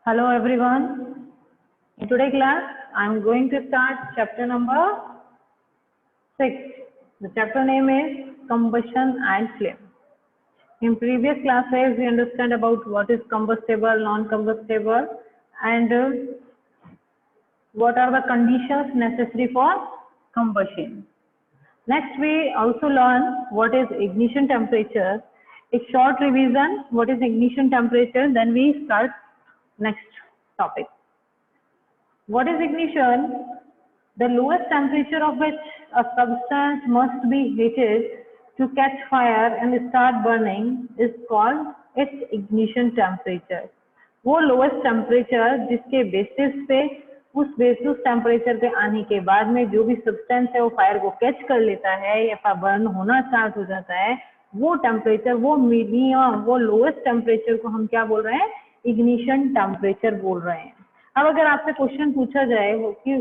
Hello everyone. In today's class, I am going to start chapter number 6. The chapter name is Combustion and Flame. In previous classes, we understand about what is combustible, non-combustible, and what are the conditions necessary for combustion. Next, we also learn what is ignition temperature. A short revision, what is ignition temperature, then we start next topic. What is ignition? The lowest temperature of which a substance must be heated to catch fire and start burning is called its ignition temperature. वो lowest temperature जिसके basis पे उस basis temperature पे आने के बाद में जो भी सब्सटेंस है वो फायर को कैच कर लेता है या बर्न होना स्टार्ट हो जाता है, वो टेम्परेचर, वो मीडियम, वो लोएस्ट टेम्परेचर को हम क्या बोल रहे हैं? इग्निशन टेम्परेचर बोल रहे हैं. अब अगर आपसे क्वेश्चन पूछा जाए कि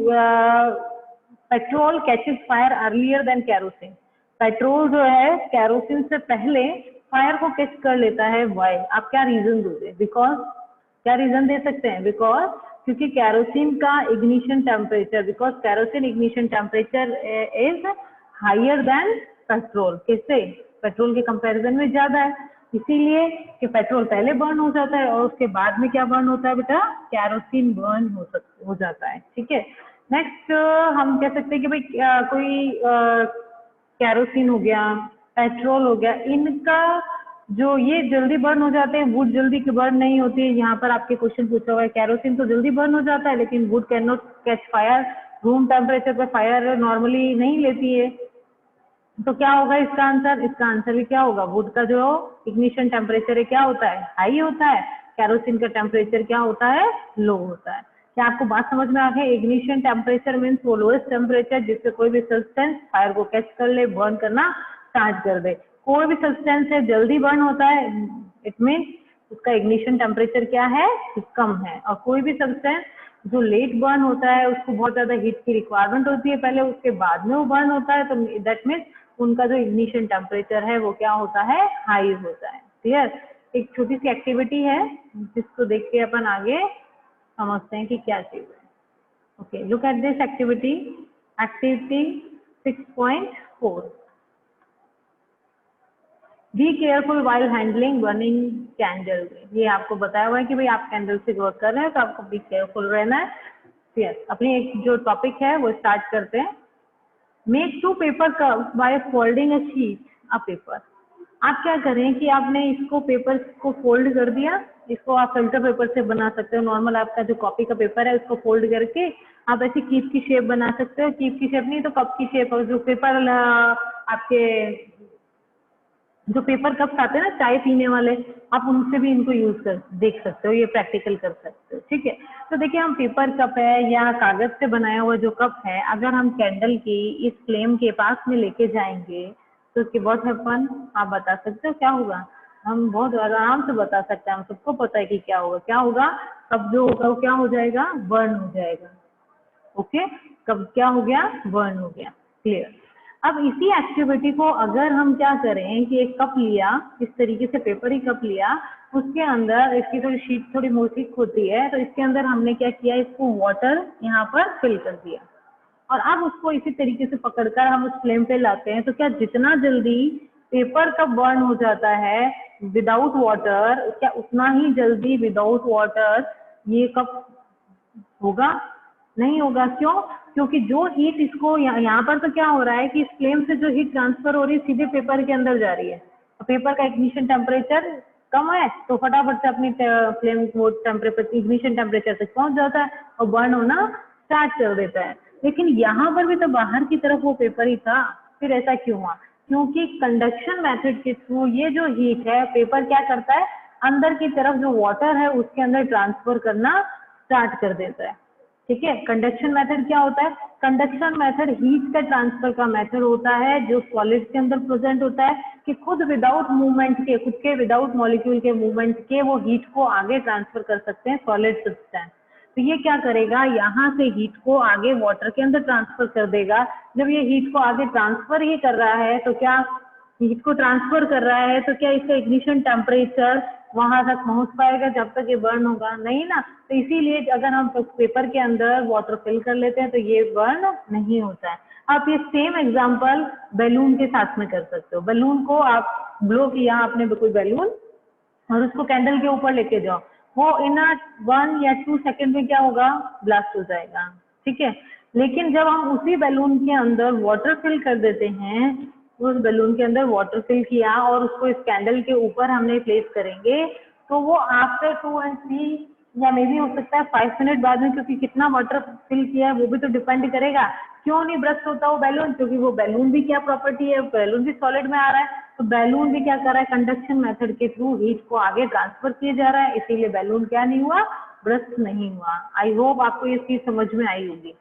petrol catches fire earlier than kerosene, petrol जो है कैरोसिन से पहले फायर को कैच कर लेता है, व्हाई? आप क्या रीजन दोगे? बिकॉज क्या रीजन दे सकते हैं? बिकॉज क्योंकि कैरोसिन का ignition temperature, because kerosene ignition temperature is higher than petrol. कैसे? पेट्रोल के कंपैरिजन में ज्यादा है, इसीलिए कि पेट्रोल पहले बर्न हो जाता है और उसके बाद में क्या बर्न होता है बेटा? कैरोसिन बर्न हो जाता है. ठीक है. नेक्स्ट हम कह सकते हैं कि भाई कोई कैरोसिन हो गया, पेट्रोल हो गया, इनका जो ये जल्दी बर्न हो जाते हैं, वुड जल्दी बर्न नहीं होती है. यहाँ पर आपके क्वेश्चन पूछा हुआ है कैरोसिन तो जल्दी बर्न हो जाता है लेकिन would can not catch fire. Room temperature पर फायर नॉर्मली नहीं लेती है. तो क्या होगा इसका आंसर? इसका आंसर भी क्या होगा? वुड का जो इग्निशन टेम्परेचर है क्या होता है? हाई होता है. कैरोसिन का टेम्परेचर क्या होता है? लो होता है. क्या आपको बात समझ में आ गई? इग्निशन टेम्परेचर मीन्स वो लोएस्ट टेम्परेचर जिससे कोई भी सब्सटेंस फायर को कैच कर ले, बर्न करना स्टार्ट कर दे. कोई भी सब्सटेंस है जल्दी बर्न होता है, इट मीन्स उसका इग्निशन टेम्परेचर क्या है? कम है. और कोई भी सब्सटेंस जो लेट बर्न होता है उसको बहुत ज्यादा हीट की रिक्वायरमेंट होती है पहले, उसके बाद में वो बर्न होता है, तो दैट मीन्स उनका जो इग्निशन टेम्परेचर है वो क्या होता है? हाई होता है. क्लियर? एक छोटी सी एक्टिविटी है जिसको देख के अपन आगे समझते हैं कि क्या चीज है. Okay, look at this activity. Activity 6.4. Be careful while handling burning candle. ये आपको बताया हुआ है कि भाई आप कैंडल से वर्क कर रहे हैं तो आपको बी केयरफुल रहना है. यस, अपनी एक जो टॉपिक है वो स्टार्ट करते हैं. Make 2 paper cups by folding a sheet a paper. आप क्या करें कि आपने इसको पेपर को फोल्ड कर दिया. इसको आप फिल्टर पेपर से बना सकते हो. नॉर्मल आपका जो कॉपी का पेपर है उसको फोल्ड करके आप ऐसी कीप की शेप बना सकते हो. कीप की शेप नहीं तो कप की शेप. और जो पेपर आपके जो पेपर कप्स आते हैं ना चाय पीने वाले, आप उनसे भी इनको यूज कर देख सकते हो, ये प्रैक्टिकल कर सकते हो. ठीक है. तो देखिए हम पेपर कप है या कागज से बनाया हुआ जो कप है, अगर हम कैंडल की इस फ्लेम के पास में लेके जाएंगे तो उसके बहुत हैपन, आप बता सकते हो क्या होगा? हम बहुत आराम से बता सकते हैं. हम सबको पता है कि क्या होगा. क्या होगा? कब जो होगा वो क्या हो जाएगा? बर्न हो जाएगा. ओके, कब क्या हो गया? बर्न हो गया. क्लियर? अब इसी एक्टिविटी को अगर हम क्या करें कि एक कप लिया, इस तरीके से पेपर ही कप लिया, उसके अंदर इसकी थोड़ी शीट थोड़ी मोटी होती है, तो इसके अंदर हमने क्या किया? इसको वाटर यहाँ पर फिल कर दिया और अब उसको इसी तरीके से पकड़कर हम उस फ्लेम पे लाते हैं. तो क्या जितना जल्दी पेपर कप बर्न हो जाता है विदाउट वाटर, क्या उतना ही जल्दी विदाउट वाटर ये कप होगा? नहीं होगा. क्यों? क्योंकि जो हीट इसको यहाँ पर तो क्या हो रहा है कि इस फ्लेम से जो हीट ट्रांसफर हो रही है सीधे पेपर के अंदर जा रही है. तो पेपर का इग्निशन टेम्परेचर कम है तो फटाफट से अपनी फ्लेम वो टेम्परेचर इग्निशन टेम्परेचर तक पहुंच जाता है और बर्न होना स्टार्ट कर देता है. लेकिन यहाँ पर भी तो बाहर की तरफ वो पेपर ही था. फिर ऐसा क्यों हुआ? क्योंकि कंडक्शन मेथड के थ्रू ये जो हीट है पेपर क्या करता है? अंदर की तरफ जो वाटर है उसके अंदर ट्रांसफर करना स्टार्ट कर देता है. ठीक है. कंडक्शन मेथड क्या होता है? कंडक्शन मेथड हीट का ट्रांसफर का मेथड होता है जो सॉलिड के अंदर प्रेजेंट होता है कि खुद विदाउट मूवमेंट के, खुद के विदाउट मॉलिक्यूल के मूवमेंट के वो हीट को आगे ट्रांसफर कर सकते हैं सॉलिड सब्सटेंस. तो ये क्या करेगा? यहाँ से हीट को आगे वाटर के अंदर ट्रांसफर कर देगा. जब ये हीट को आगे ट्रांसफर ही कर रहा है तो क्या हीट को ट्रांसफर कर रहा है तो क्या इसका इग्निशन टेम्परेचर वहां तक पहुंच पाएगा जब तक ये बर्न होगा नहीं ना। तो इसीलिए अगर हम पेपर के अंदर वाटर फिल कर लेते हैं तो ये बर्न नहीं होता है। आप ये सेम एग्जांपल बैलून के साथ में कर सकते हो। बैलून को आप ब्लो किया आपने कोई बैलून और उसको कैंडल के ऊपर लेके जाओ, वो इन 1 या 2 सेकेंड में क्या होगा, ब्लास्ट हो जाएगा, ठीक है। लेकिन जब हम उसी बैलून के अंदर वाटर फिल कर देते हैं, उस बैलून के अंदर वाटर फिल किया और उसको इस कैंडल के ऊपर हमने प्लेस करेंगे, तो वो आफ्टर 2 and 3 या मे भी हो सकता है 5 मिनट बाद में, क्योंकि कितना वाटर फिल किया है वो भी तो डिपेंड करेगा। क्यों नहीं ब्रस्ट होता वो बैलून, क्योंकि वो बैलून भी क्या प्रॉपर्टी है, बैलून भी सॉलिड में आ रहा है, तो बैलून भी क्या कर रहा है, कंडक्शन मेथड के थ्रू हीट को आगे ट्रांसफर किया जा रहा है, इसीलिए बैलून क्या नहीं हुआ, ब्रस्ट नहीं हुआ। आई होप आपको ये चीज समझ में आई होगी,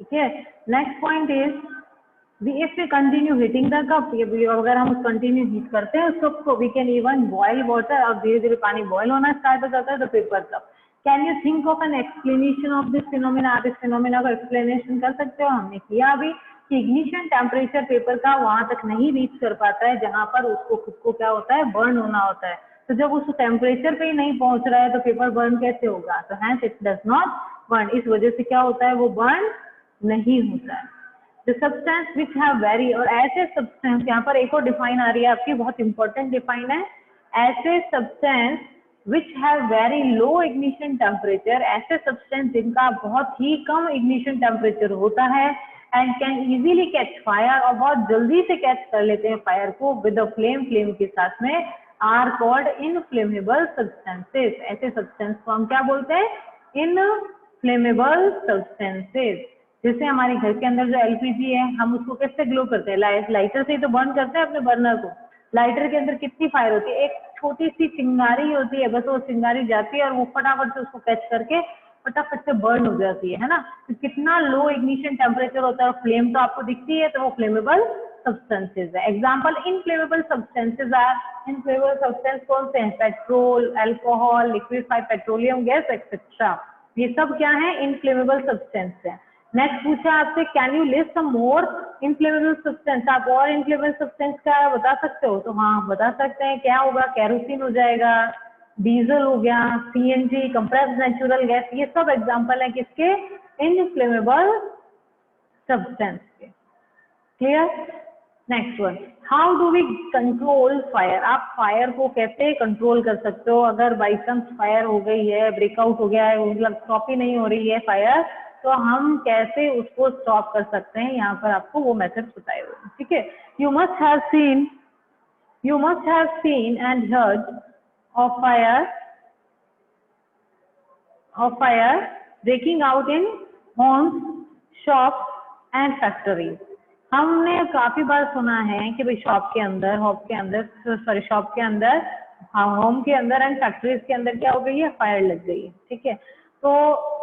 ठीक है। Next point is if we continue heating the cup, अगर हम कंटिन्यू हीट करते हैं उस कप को, we can even boil water, और धीरे धीरे पानी बॉयल होना स्टार्ट हो जाता है, तो paper cup. Can you think of an explanation of this phenomena? आप इस फिनोमेना का एक्सप्लेनेशन कर सकते हो? हमने किया अभी कि इग्निशन टेम्परेचर पेपर का वहां तक नहीं रीच कर पाता है जहां पर उसको खुद को क्या होता है, बर्न होना होता है। तो जब उस टेम्परेचर पे ही नहीं पहुंच रहा है तो पेपर बर्न कैसे होगा? तो hence it does not burn, इस वजह से क्या होता है, वो बर्न नहीं होता है। The substance which have very, और ऐसे substance, यहाँ पर एक और डिफाइन आ रही है आपकी, बहुत इंपॉर्टेंट डिफाइन है, ऐसे substance which have very low ignition temperature, ऐसे substance जिनका बहुत ही कम ignition temperature होता है and can easily catch fire, और बहुत जल्दी से कैच कर लेते हैं फायर को with a flame, फ्लेम के साथ में, are called inflammable substances। ऐसे substance को हम क्या बोलते हैं, inflammable substances। जैसे हमारे घर के अंदर जो एलपीजी है, हम उसको कैसे ग्लो करते हैं, लाइटर से ही तो बर्न करते हैं अपने बर्नर को। लाइटर के अंदर कितनी फायर होती है, एक छोटी सी चिंगारी होती है, बस वो चिंगारी जाती है और वो फटाफट से उसको कैच करके फटाफट से बर्न हो जाती है ना। तो कितना लो इग्निशन टेम्परेचर होता है, फ्लेम तो आपको दिखती है, तो वो फ्लेमेबल सब्सटेंसेज है। Example inflammable substances are, inflammable substance कौन से हैं, petrol, alcohol, liquefied petroleum gas etcetera, ये सब क्या है, इनफ्लेमेबल सब्सटेंस है। नेक्स्ट पूछा आपसे, can you list some more inflammable substance? आप और इनफ्लेमेबल सब्सटेंस क्या बता सकते हो? तो हाँ बता सकते हैं, क्या होगा, कैरोसिन हो जाएगा, डीजल हो गया, सीएनजी, कंप्रेस्ड नेचुरल गैस, ये सब एग्जांपल है किसके, इनफ्लेमेबल सब्सटेंस के। Clear? Next one, how do we control fire? आप फायर को कैसे कंट्रोल कर सकते हो? अगर बाई चांस फायर हो गई है, ब्रेकआउट हो गया है, मतलब स्टॉप ही नहीं हो रही है फायर, तो हम कैसे उसको स्टॉप कर सकते हैं? यहाँ पर आपको वो मेथड बताए हुए हैं, ठीक है। You must have seen and heard of fire breaking out in homes, shop and factories. हमने काफी बार सुना है कि भाई शॉप के अंदर, होम के अंदर एंड फैक्ट्रीज के अंदर क्या हो गई है, फायर लग गई है, ठीक है। तो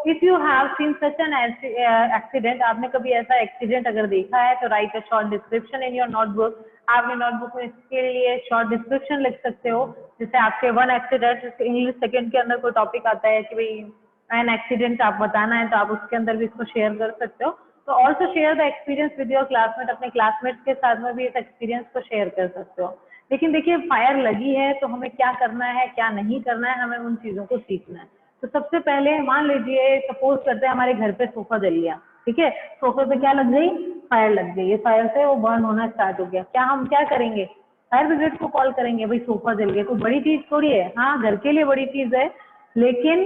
if you have seen such an accident, आपने कभी ऐसा एक्सीडेंट अगर देखा है, तो right a short description in your notebook. आपने नोटबुक में इसके लिए शॉर्ट डिस्क्रिप्शन लिख सकते हो। जैसे आपके 1 एक्सीडेंट इंग्लिश सेकंड के अंदर कोई टॉपिक आता है कि भाई एन एक्सीडेंट आप बताना है, तो आप उसके अंदर भी इसको शेयर कर सकते हो। तो also share the experience with your classmate, अपने क्लासमेट्स के साथ में भी इस एक्सपीरियंस को शेयर कर सकते हो। लेकिन देखिए फायर लगी है तो हमें क्या करना है, क्या नहीं करना है, हमें उन चीजों को सीखना है। तो सबसे पहले मान लीजिए, सपोज करते हैं हमारे घर पे सोफा जल गया, ठीक है, सोफे पे क्या लग गई, फायर लग गई, ये फायर से वो बर्न होना स्टार्ट हो गया। क्या हम क्या करेंगे, फायर ब्रिगेड को कॉल करेंगे, भाई सोफा जल गया, तो बड़ी चीज थोड़ी है, हाँ घर के लिए बड़ी चीज है, लेकिन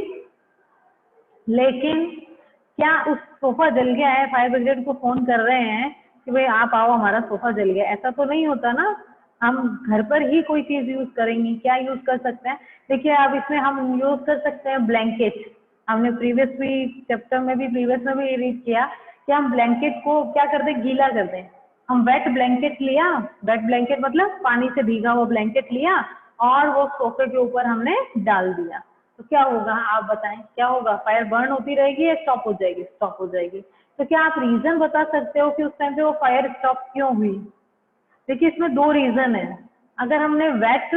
क्या उस सोफा जल गया है, फायर ब्रिगेड को फोन कर रहे हैं कि भाई आप आओ हमारा सोफा जल गया, ऐसा तो नहीं होता ना। हम घर पर ही कोई चीज यूज करेंगे, क्या यूज कर सकते हैं, देखिए अब इसमें हम यूज कर सकते हैं ब्लैंकेट। हमने प्रीवियस में भी रीड किया कि हम ब्लैंकेट को क्या करते हैं, गीला करते हैं। हम वेट ब्लैंकेट लिया, वेट ब्लैंकेट मतलब पानी से भीगा हुआ ब्लैंकेट लिया और वो सोफे के ऊपर हमने डाल दिया, तो क्या होगा आप बताएं, क्या होगा, फायर बर्न होती रहेगी या स्टॉप हो जाएगी? स्टॉप हो जाएगी। तो क्या आप रीजन बता सकते हो कि उस टाइम पे वो फायर स्टॉप क्यों हुई? देखिए इसमें 2 रीजन है। अगर हमने वेट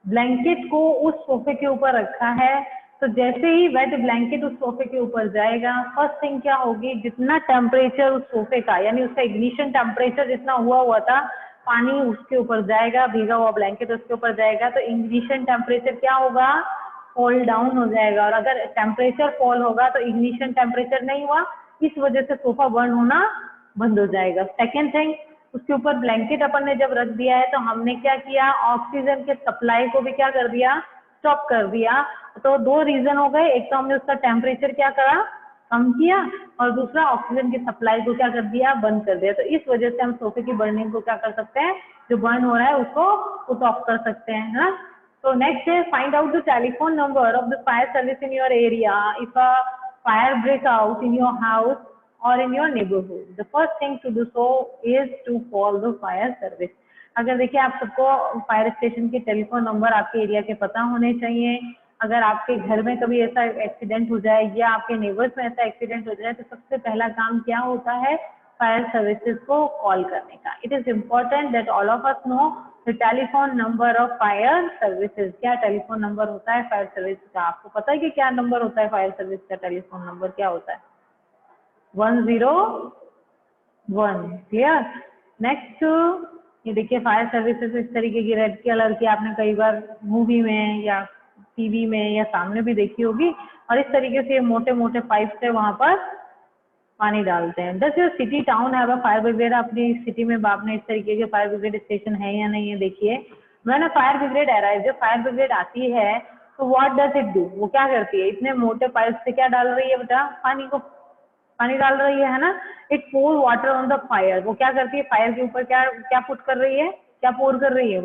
ब्लैंकेट को उस सोफे के ऊपर रखा है, तो जैसे ही वेट ब्लैंकेट उस सोफे के ऊपर जाएगा, फर्स्ट थिंग क्या होगी, जितना टेम्परेचर उस सोफे का, यानी उसका इग्निशन टेम्परेचर जितना हुआ था, पानी उसके ऊपर जाएगा, भीगा हुआ ब्लैंकेट उसके ऊपर जाएगा, तो इग्निशन टेम्परेचर क्या होगा, फॉल डाउन हो जाएगा। और अगर टेम्परेचर फॉल होगा तो इग्निशन टेम्परेचर नहीं हुआ, इस वजह से सोफा बर्न होना बंद हो जाएगा। सेकेंड थिंग, उसके ऊपर ब्लैंकेट अपन ने जब रख दिया है तो हमने क्या किया, ऑक्सीजन के सप्लाई को भी क्या कर दिया, स्टॉप कर दिया। तो दो रीजन हो गए, एक तो हमने उसका टेम्परेचर क्या करा, कम किया, और दूसरा ऑक्सीजन की सप्लाई को क्या कर दिया, बंद कर दिया। तो इस वजह से हम सोफे की बर्निंग को क्या कर सकते हैं, जो बर्न हो रहा है उसको पुट ऑफ कर सकते हैं, है ना। So next is find out the telephone number of the fire service in your area if a fire break out in your house or in your neighborhood. The first thing to do so is to call the fire service. अगर देखिए आप सबको fire station के telephone number आपके area के पता होने चाहिए। अगर आपके घर में कभी ऐसा एक्सीडेंट हो जाए या आपके नेबर्स में ऐसा एक्सीडेंट हो जाए तो सबसे पहला काम क्या होता है, फायर सर्विसेज को कॉल करने का। It is important that all of us know the telephone number of fire services. क्या टेलीफोन नंबर होता है फायर सर्विस का, आपको पता है कि क्या नंबर होता है फायर सर्विस का, टेलीफोन नंबर क्या होता है, 101। क्लियर। नेक्स्ट, ये देखिए फायर सर्विसेज इस तरीके की रेड कलर की आपने कई बार मूवी में या टीवी में या सामने भी देखी होगी, और इस तरीके से मोटे मोटे पाइप से वहां पर पानी डालते हैं। Does your city town have a fire brigade, अपनी सिटी में आपने इस तरीके के फायर ब्रिगेड स्टेशन है या नहीं है। देखिए when a fire brigade arrive, जब फायर ब्रिगेड आती है तो व्हाट डज इट डू, वो क्या करती है, इतने मोटे पाइप से क्या डाल रही है बेटा, पानी डाल रही है ना। It pour water on the fire, वो क्या करती है, फायर के ऊपर क्या क्या पुट कर रही है, क्या पोर कर रही है,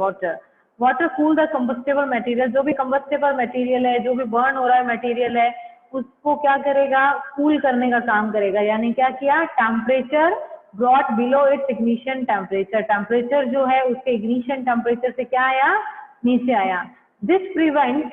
water cool the combustible material, जो भी कंबस्टेबल मटेरियल है, जो भी बर्न हो रहा है मटेरियल है, उसको क्या करेगा, कूल करने का काम करेगा। यानी क्या किया, temperature brought below it's ignition temperature, temperature जो है उसके इग्निशन टेम्परेचर से क्या आया, नीचे आया। This prevent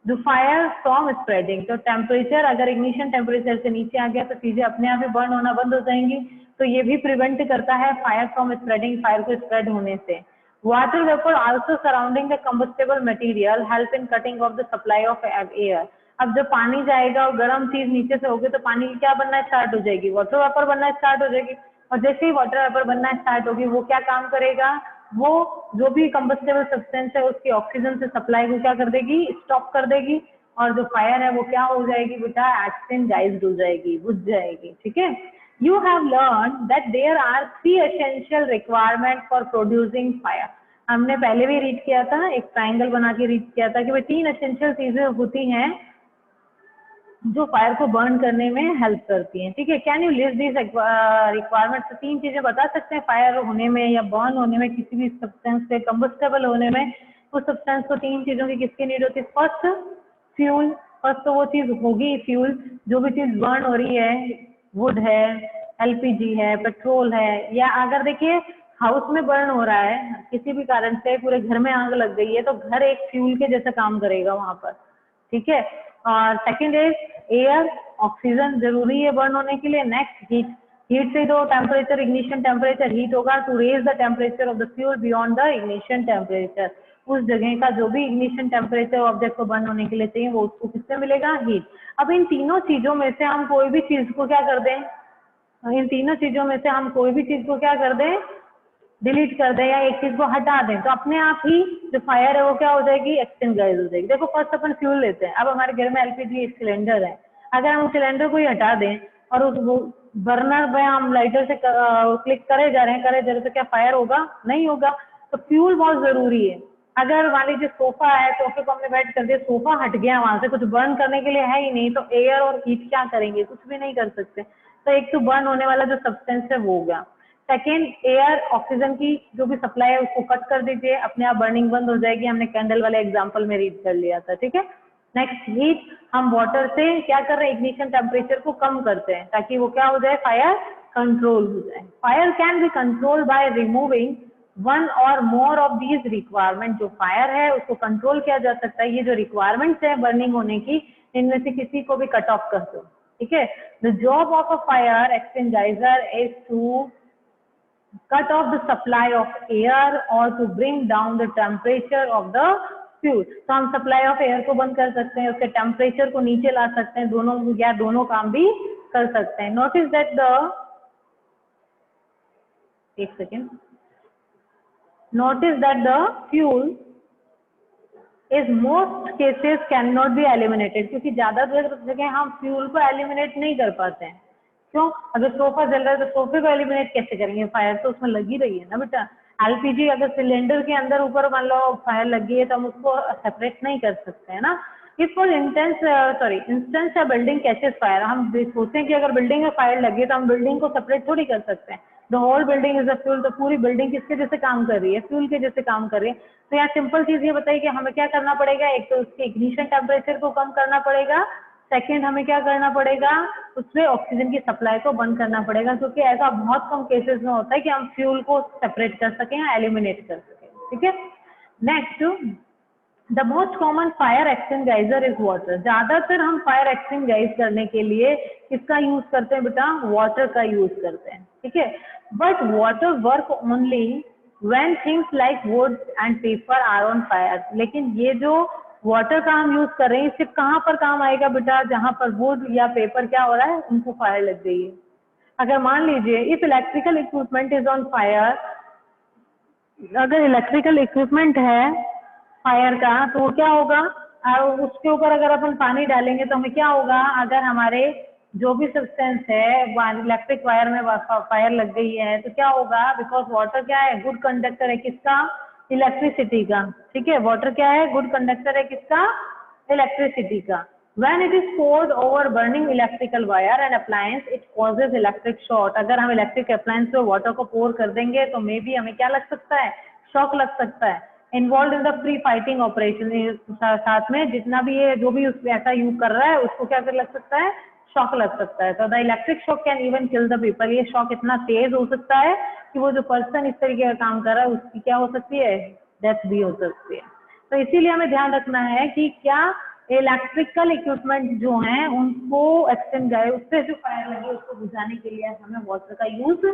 the fire from spreading, तो टेम्परेचर अगर इग्निशन टेम्परेचर से नीचे आ गया तो चीजें अपने आप ही बर्न होना बंद हो जाएंगी। तो ये भी प्रिवेंट करता है फायर फ्रॉम स्प्रेडिंग, फायर को स्प्रेड होने से। Water vapour also surrounding the combustible material help in cutting of the supply of air. अब जब पानी जाएगा और गर्म चीज नीचे से होगी तो पानी क्या बनना स्टार्ट हो जाएगी, वाटर वेपर बनना स्टार्ट हो जाएगी। और जैसे ही वाटर वेपर बनना स्टार्ट होगी वो क्या काम करेगा, वो जो भी कंबस्टेबल सब्सटेंस है उसकी ऑक्सीजन से सप्लाई को क्या कर देगी, स्टॉप कर देगी, और जो फायर है वो क्या हो जाएगी बेटा, एक्सटेंडाइज्ड हो जाएगी, बुझ जाएगी। ठीक है। You have learn that there are 3 essential requirement for producing fire. हमने पहले भी रीड किया था, एक ट्राइंगल बना के रीड किया था कि भाई 3 एसेंशियल चीजें होती हैं जो फायर को बर्न करने में हेल्प करती हैं। ठीक है। Can you list this requirements, 3 चीजें बता सकते हैं फायर होने में या बर्न होने में, किसी भी सब्सटेंस के कंबस्टेबल होने में उस सब्सटेंस को 3 चीजों की किसकी नीड होती है। फर्स्ट फ्यूल, फर्स्ट तो वो चीज होगी फ्यूल, जो भी चीज बर्न हो रही है, वुड है, एलपीजी है, पेट्रोल है, या अगर देखिए हाउस में बर्न हो रहा है किसी भी कारण से, पूरे घर में आग लग गई है तो घर एक फ्यूल के जैसा काम करेगा वहां पर। ठीक है। और सेकंड इज एयर, ऑक्सीजन जरूरी है बर्न होने के लिए। नेक्स्ट हीट, हीट से तो टेम्परेचर, इग्निशन टेम्परेचर हीट होगा to raise the temperature of the fuel beyond the ignition temperature. उस जगह का जो भी इग्निशन टेम्परेचर ऑब्जेक्ट को बर्न होने के लिए चाहिए वो उसको किससे मिलेगा, हीट। अब इन तीनों चीजों में से हम कोई भी चीज को क्या कर दें, इन तीनों चीजों में से हम कोई भी चीज को क्या कर दें, डिलीट कर दें या एक चीज को हटा दें, तो अपने आप ही जो फायर है वो क्या हो जाएगी, एक्सटेंडाइज हो जाएगी। देखो फर्स्ट अपन फ्यूल लेते हैं, अब हमारे घर में एलपीजी सिलेंडर है, अगर हम सिलेंडर को ही हटा दें और उस बर्नर पे हम लाइटर से क्लिक करे जा रहे हैं तो क्या फायर होगा, नहीं होगा। तो फ्यूल बहुत जरूरी है। अगर मान लीजिए सोफा है, सोफे को हमने बैठ कर दिया, सोफा हट गया वहां से, कुछ बर्न करने के लिए है ही नहीं, तो एयर और हीट क्या करेंगे, कुछ भी नहीं कर सकते। तो एक तो बर्न होने वाला जो सब्सटेंस है वो होगा। सेकेंड, एयर, ऑक्सीजन की जो भी सप्लाई है उसको कट कर दीजिए, अपने आप बर्निंग बंद हो जाएगी। हमने कैंडल वाले एग्जांपल में रीड कर लिया था। ठीक है। नेक्स्ट हीट, हम वाटर से क्या कर रहे हैं, इग्निशन टेम्परेचर को कम करते हैं ताकि वो क्या हो जाए, फायर कंट्रोल हो जाए। Fire can be control by removing one और मोर ऑफ दीज रिक्वायरमेंट। जो फायर है उसको कंट्रोल किया जा सकता है, ये जो रिक्वायरमेंट्स है बर्निंग होने की, इनमें से किसी को भी कट ऑफ कर दो। ठीक है। The job of a fire extinguisher is to cut off the supply of air or to bring down the temperature of the fuel। तो हम सप्लाई ऑफ एयर को बंद कर सकते हैं, उसके टेम्परेचर को नीचे ला सकते हैं, दोनों काम भी कर सकते हैं। नोटिस दैट द, एक second, notice that the fuel is most cases cannot be eliminated, क्योंकि ज्यादातर जगह हम फ्यूल को एलिमिनेट नहीं कर पाते हैं। क्यों? अगर सोफा जल रहा है तो सोफे को एलिमिनेट कैसे करेंगे? फायर तो उसमें लगी रही है ना बेटा। एलपीजी अगर सिलेंडर के अंदर ऊपर मान लो फायर लगी है तो हम उसको सेपरेट नहीं कर सकते है ना। इफ फॉर इंस्टेंस या बिल्डिंग कैचेस फायर, हम सोचते हैं कि अगर बिल्डिंग में फायर लगी है तो हम बिल्डिंग को सेपरेट थोड़ी कर सकते हैं। The whole building is a fuel, तो पूरी बिल्डिंग किसके जैसे काम कर रही है? फ्यूल के जैसे काम कर रही है। तो यहाँ सिंपल चीज ये बताइए कि हमें क्या करना पड़ेगा? एक तो उसके इग्निशन टेम्परेचर को कम करना पड़ेगा, सेकेंड हमें क्या करना पड़ेगा? उसमें ऑक्सीजन की सप्लाई को बंद करना पड़ेगा, क्योंकि ऐसा बहुत कम केसेस में होता है कि हम फ्यूल को सेपरेट कर सकें या एलिमिनेट कर सकें। ठीक है, next, the most common fire extinguisher is water. ज्यादातर हम फायर एक्सटिंग्विश करने के लिए किसका यूज करते हैं बेटा? वाटर का यूज करते हैं। ठीक है, but water work only when things like wood and paper are on fire. लेकिन ये जो वाटर का हम यूज कर रहे हैं सिर्फ कहाँ पर काम आएगा बेटा? जहां पर वुड या पेपर क्या हो रहा है, उनको फायर लग गई है। अगर मान लीजिए if electrical equipment is on fire, अगर इलेक्ट्रिकल इक्विपमेंट है फायर का तो वो क्या होगा? और उसके ऊपर अगर अपन पानी डालेंगे तो हमें क्या होगा? अगर हमारे जो भी सब्सटेंस है इलेक्ट्रिक वायर में फायर लग गई है तो क्या होगा? बिकॉज वाटर क्या है? गुड कंडक्टर है किसका? इलेक्ट्रिसिटी का। ठीक है, वाटर क्या है? गुड कंडक्टर है किसका? इलेक्ट्रिसिटी का। When it is poured over burning electrical wire and appliance, it causes electric short. अगर हम इलेक्ट्रिक अप्लायंस पे वाटर को पोर कर देंगे तो मे बी हमें क्या लग सकता है? शॉक लग सकता है। Involve in the pre fighting operation, साथ में जितना भी ये जो भी ऐसा यूज कर रहा है उसको क्या कर लग सकता है? शॉक लग सकता है। तो the electric shock can even kill the people. ये शॉक इतना तेज हो सकता है कि वो जो पर्सन इस तरीके का काम कर रहा है उसकी क्या हो सकती है? डेथ भी हो सकती है। तो इसीलिए हमें ध्यान रखना है कि क्या इलेक्ट्रिकल इक्विपमेंट जो हैं उनको एक्सटिंग्विश, उससे जो फायर लगी उसको बुझाने के लिए हमें वाटर का यूज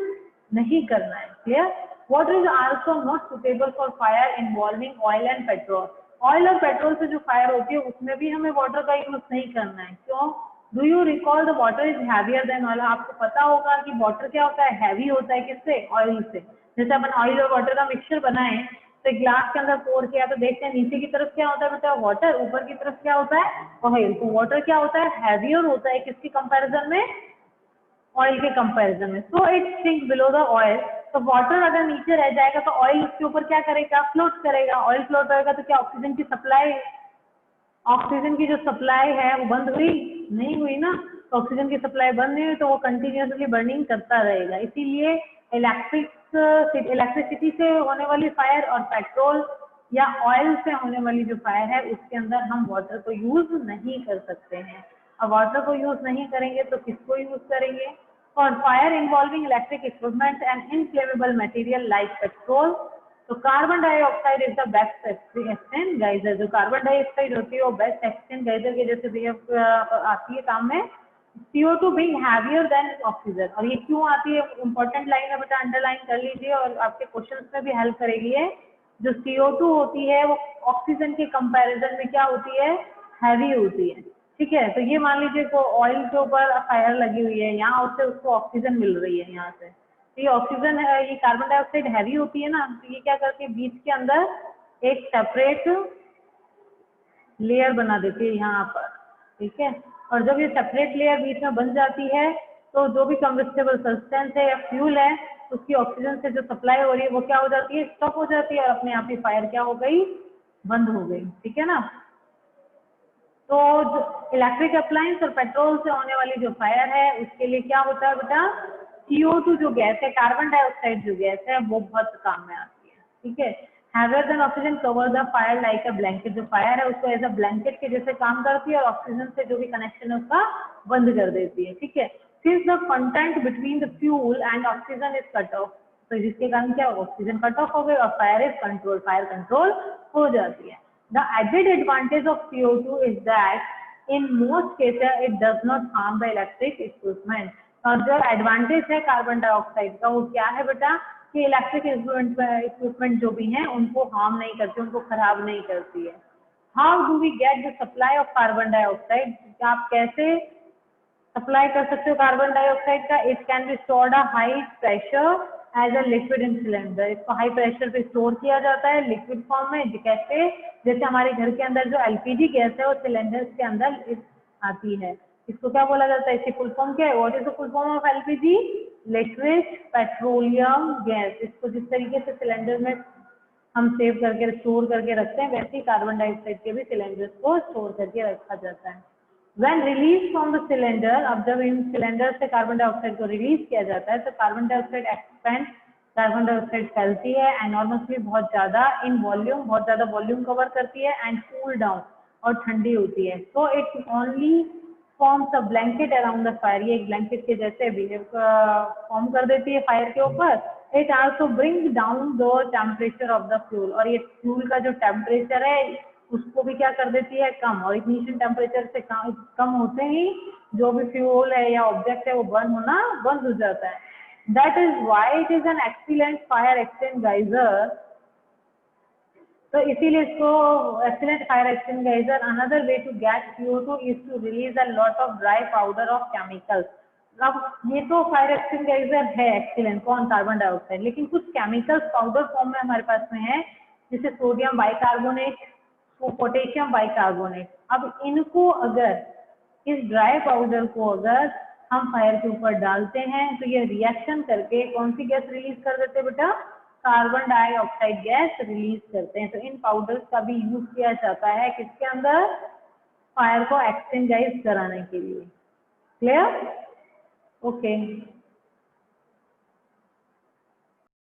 नहीं करना है। Clear? Water is also not suitable for fire involving oil and petrol. Oil और पेट्रोल से जो फायर होती है उसमें भी हमें वाटर का यूज नहीं करना है। क्यों? Do you recall the water is heavier than oil. आपको पता होगा कि वाटर क्या होता है? हैवी होता है किससे? ऑयल से। जैसे अपन ऑयल और वाटर का मिक्सचर बनाए तो ग्लास के अंदर पोर किया तो देखते हैं नीचे की तरफ क्या होता है बेटा? वाटर। ऊपर की तरफ क्या होता है? ऑयल। तो वाटर क्या होता है? हैवियर होता है किसके कंपैरिजन में? ऑयल के कंपैरिजन में। So it sink below the oil. तो वाटर अगर नीचे रह जाएगा तो ऑयल उसके ऊपर क्या करेगा? फ्लोट करेगा। ऑयल फ्लोट करेगा तो क्या ऑक्सीजन की सप्लाई, ऑक्सीजन की जो सप्लाई है वो बंद हुई? नहीं हुई ना। तो ऑक्सीजन की सप्लाई बंद नहीं हुई तो वो कंटिन्यूसली बर्निंग करता रहेगा। इसीलिए इलेक्ट्रिसिटी से होने वाली फायर और पेट्रोल या ऑयल से होने वाली जो फायर है उसके अंदर हम वाटर को यूज नहीं कर सकते हैं। अब वाटर को यूज नहीं करेंगे तो किसको यूज करेंगे? For fire involving electric equipment and inflammable material like petrol, तो carbon dioxide is the best extinguisher. जो कार्बन डाइऑक्साइड होती है वो बेस्ट एक्सटिंग्विशर के जैसे बिहेव आती है काम में। CO2 being heavier than oxygen. और ये क्यों आती है? इंपॉर्टेंट लाइन है बेटा, अंडरलाइन कर लीजिए और आपके क्वेश्चंस में भी हेल्प करेगी है। जो CO2 होती है वो ऑक्सीजन के कंपैरिजन में क्या होती है? हैवी होती है। ठीक है, तो ये मान लीजिए को ऑयल के ऊपर फायर लगी हुई है, यहाँ उससे उसको ऑक्सीजन मिल रही है यहाँ से। तो ये ऑक्सीजन है, ये कार्बन डाइऑक्साइड हैवी होती है ना, तो ये क्या करती है? बीच के अंदर एक सेपरेट लेयर बना देती है यहाँ पर। ठीक है, और जब ये सेपरेट लेयर बीच में बन जाती है तो जो भी कम्बस्टेबल सब्सटेंस है या फ्यूल है उसकी ऑक्सीजन से जो सप्लाई हो रही है वो क्या हो जाती है? स्टॉप हो जाती है और अपने आप ही फायर क्या हो गई? बंद हो गई। ठीक है ना। तो इलेक्ट्रिक अप्लायंस और पेट्रोल से होने वाली जो फायर है उसके लिए क्या होता है बेटा? CO2 जो गैस है, कार्बन डाइऑक्साइड जो गैस है वो बहुत काम में आती है। ठीक है, heavier than oxygen cover the fire like a blanket. जो फायर है उसको एज अ ब्लैंकेट के जैसे काम करती है और ऑक्सीजन से जो भी कनेक्शन है उसका बंद कर देती है। ठीक है, since the content between the fuel and oxygen is cut off, तो जिसके कारण क्या ऑक्सीजन कट ऑफ हो गई और fire is control, fire control हो जाती है। The added advantage of CO2 is that in most cases it does not harm the electric equipment. और जो एडवांटेज है कार्बन डाइऑक्साइड का वो क्या है बेटा? कि इलेक्ट्रिक इक्विपमेंट जो भी हैं उनको हार्म नहीं करती, उनको खराब नहीं करती है। How do we get the supply of carbon dioxide? आप कैसे सप्लाई कर सकते हो कार्बन डाइऑक्साइड का? It can be stored a high pressure as a liquid in cylinder. इसको हाई प्रेशर पे स्टोर किया जाता है लिक्विड फॉर्म में। कैसे? जैसे हमारे घर के अंदर जो एलपीजी गैस है वो सिलेंडर के अंदर आती है। इसको क्या बोला जाता है? इसकी फुल फॉर्म क्या है? What is the full form of LPG? Liquid petroleum gas. इसको जिस तरीके से सिलेंडर में हम सेव करके स्टोर करके रखते हैं, वैसे ही कार्बन डाइऑक्साइड के भी सिलेंडर्स को स्टोर करके रखा जाता है। When released from the cylinder, अब जब इन सिलेंडर से कार्बन डाइऑक्साइड को रिलीज किया जाता है तो carbon dioxide expand, carbon dioxide फैलती है एनॉर्मसली, बहुत ज्यादा इन वॉल्यूम, बहुत ज्यादा वॉल्यूम कवर करती है एंड कूल डाउन, और ठंडी होती है। So it only forms a blanket around the fire. ये एक ब्लैंकेट के जैसे बिहेव फॉर्म कर देती है फायर के ऊपर। It also bring down the temperature of the fuel, और ये फ्यूल का जो टेम्परेचर है उसको भी क्या कर देती है? कम। और इग्निशन टेम्परेचर से कम होते ही जो भी फ्यूल है या ऑब्जेक्ट है वो बर्न होना बंद हो जाता है। That is why it is an excellent fire extinguisher. तो इसीलिए इसको excellent fire extinguisher. Another way to get CO2 is to release a lot of dry powder of chemicals. अब ये तो फायर एक्सटिंग्विशर है एक्सीलेंट, कौन? Carbon dioxide. लेकिन कुछ केमिकल्स पाउडर फॉर्म में हमारे पास में है, जैसे सोडियम बाइकार्बोनेट, पोटेशियम बाइकार्बोनेट। अब इनको अगर, इस ड्राई पाउडर को अगर हम फायर के ऊपर डालते हैं तो ये रिएक्शन करके कौन सी गैस रिलीज कर देते हैं बेटा? कार्बन डाइऑक्साइड गैस रिलीज करते हैं। तो इन पाउडर्स का भी यूज किया जाता है किसके अंदर? फायर को एक्सटिंग्विश कराने के लिए। क्लियर? ओके।